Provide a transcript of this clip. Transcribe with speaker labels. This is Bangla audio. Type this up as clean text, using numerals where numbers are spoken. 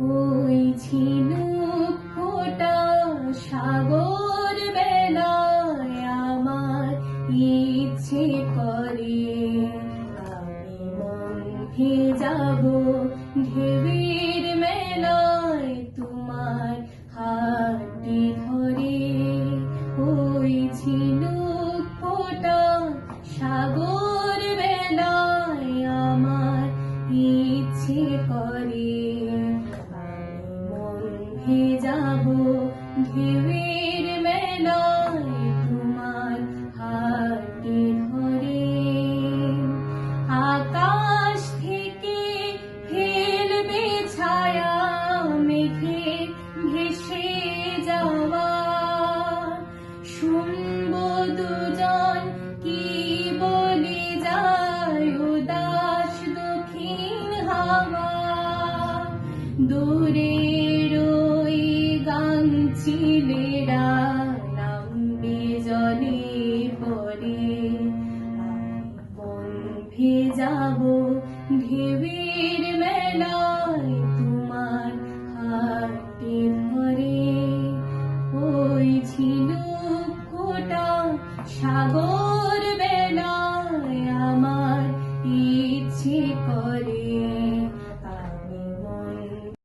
Speaker 1: ওই ঝিনুক ফোঁটা সাগর বেলায় আমার ইচ্ছে করে আমি মন ভেজাবো ঢেউয়ের মেলায় তোমার হাতটি ধরে। ওই ঝিনুক ফোঁটা সাগর বেলায় আমার ইচ্ছে করে আমি মন ভেজাবো ঢেউয়ের মেলায় তোমার হাতটি ধরে। আকাশ থেকে ফেলবে ছায়া মেঘে ভেসে যাওয়া, শুনবো দুজন কি বলে যায় উদাস দক্ষিণ হাওয়া। দূরের ওই গাংচিলেরা নামবে জলে পরে মন ভেজাবো ঢেউয়ের মেলায় তোমার হাতটি ধরে। ওই ঝিনুক ফোঁটা সাগর